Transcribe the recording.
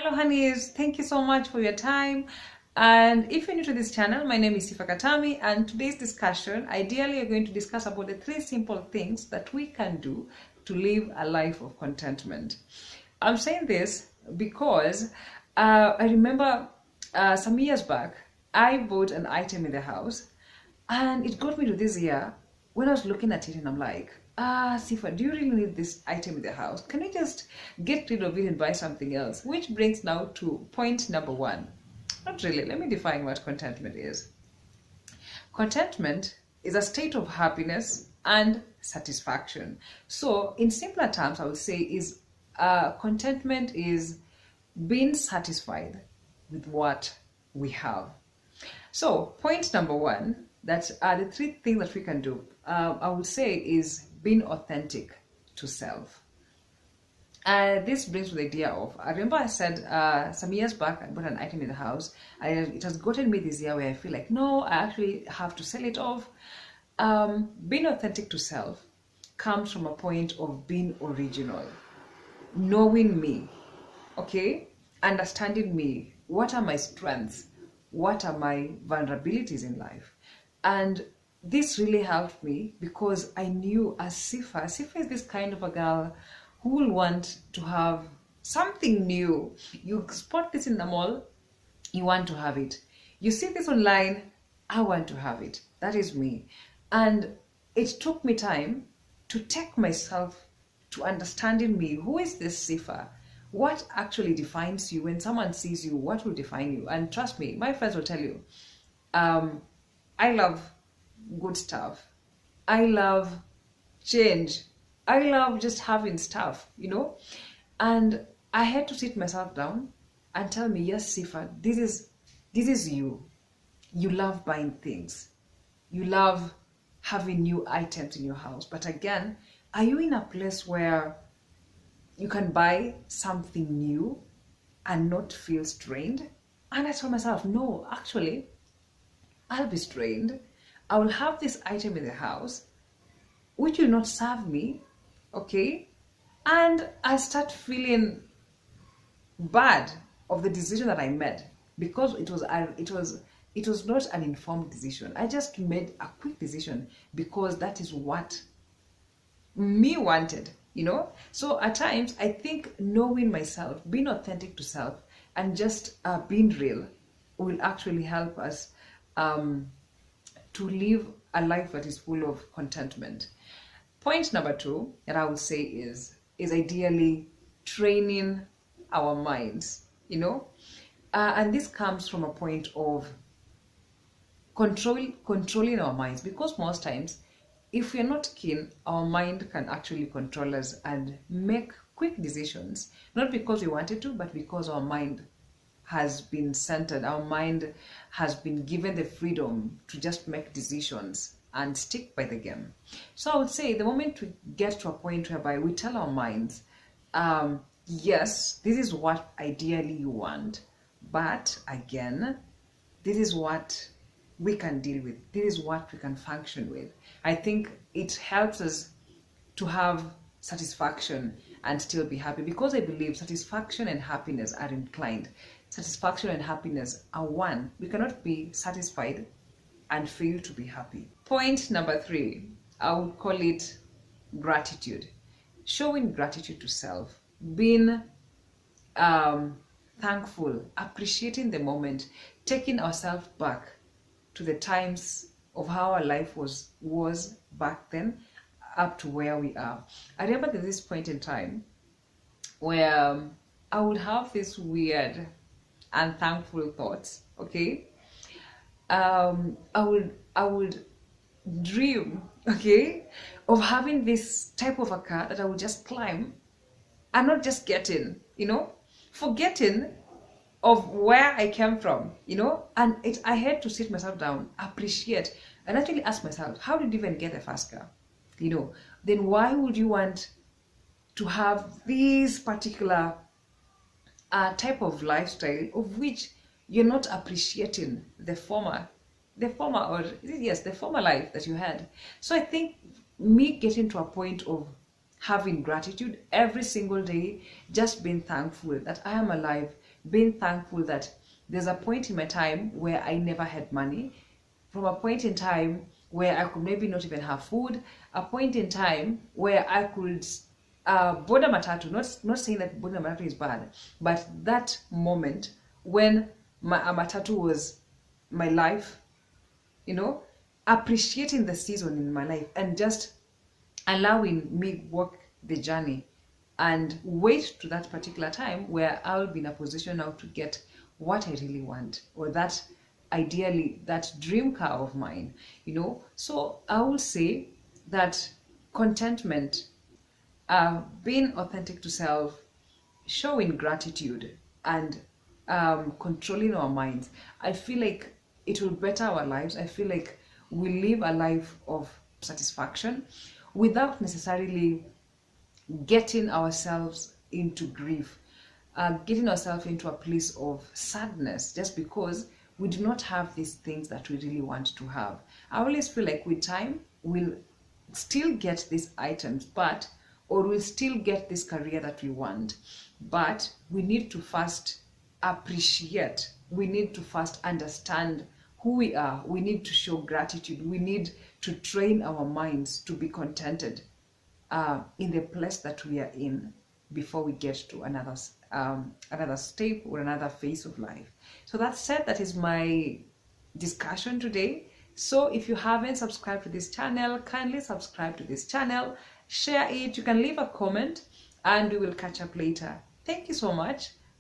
Hello honeys, thank you so much for your time. And if you're new to this channel, my name is Sifa Katami, and today's discussion, ideally you're going to discuss about the 3 simple things that we can do to live a life of contentment. I'm saying this because I remember some years back, I bought an item in the house and it got me to this year when I was looking at it and I'm like, Sifa, do you really need this item in the house? Can you just get rid of it and buy something else? Which brings now to point number 1. Not really, let me define what contentment is. Contentment is a state of happiness and satisfaction. So in simpler terms, I would say is contentment is being satisfied with what we have. So point number 1, that are the 3 things that we can do. I would say is being authentic to self. This brings me the idea of, I remember I said some years back I bought an item in the house. It has gotten me this year where I feel like, no, I actually have to sell it off. Being authentic to self comes from a point of being original, knowing me, okay, understanding me. What are my strengths? What are my vulnerabilities in life? And this really helped me because I knew as Sifa is this kind of a girl who will want to have something new. You spot this in the mall, you want to have it. You see this online, I want to have it. That is me. And it took me time to take myself to understanding me. Who is this Sifa? What actually defines you? When someone sees you, what will define you? And trust me, my friends will tell you, I love good stuff. I love change. I love just having stuff, you know. And I had to sit myself down and tell me, yes, Sifa, this is you. You love buying things. You love having new items in your house. But again, are you in a place where you can buy something new and not feel strained? And I told myself, no, actually, I'll be strained. I will have this item in the house which will not serve me, okay? And I start feeling bad of the decision that I made because it was not an informed decision. I just made a quick decision because that is what me wanted, you know. So at times I think knowing myself, being authentic to self, and just being real will actually help us to live a life that is full of contentment. Point number 2 that I would say is ideally training our minds, you know. And this comes from a point of controlling our minds, because most times if we're not keen, our mind can actually control us and make quick decisions, not because we wanted to, but because our mind has been centered, our mind has been given the freedom to just make decisions and stick by the game. So I would say the moment we get to a point whereby we tell our minds, yes, this is what ideally you want, but again, this is what we can deal with, this is what we can function with. I think it helps us to have satisfaction and still be happy, because I believe satisfaction and happiness are inclined. Satisfaction and happiness are one. We cannot be satisfied and fail to be happy. Point number 3, I would call it gratitude. Showing gratitude to self, being thankful, appreciating the moment, taking ourselves back to the times of how our life was back then up to where we are. I remember at this point in time where I would have this weird and thankful thoughts, okay? I would dream, okay, of having this type of a car that I would just climb and not just get in, you know, forgetting of where I came from, you know. And I had to sit myself down, appreciate, and actually ask myself, how did you even get a fast car? You know, then why would you want to have this particular type of lifestyle of which you're not appreciating the former life that you had? So I think me getting to a point of having gratitude every single day, just being thankful that I am alive, being thankful that there's a point in my time where I never had money, from a point in time where I could maybe not even have food, a point in time where I could board a matatu, not saying that boarding a matatu is bad, but that moment when a matatu was my life, appreciating the season in my life and just allowing me walk the journey and wait to that particular time where I'll be in a position now to get what I really want, or that ideally that dream car of mine. So I will say that contentment, being authentic to self, showing gratitude, and controlling our minds, I feel like it will better our lives. I feel like we live a life of satisfaction without necessarily getting ourselves into grief, getting ourselves into a place of sadness just because we do not have these things that we really want to have. I always feel like with time we'll still get these items, or we'll still get this career that we want, but we need to first appreciate, we need to first understand who we are, we need to show gratitude, we need to train our minds to be contented in the place that we are in before we get to another step or another phase of life. So that said, that is my discussion today. So if you haven't subscribed to this channel, kindly subscribe to this channel, share it, you can leave a comment, and we will catch up later. Thank you so much.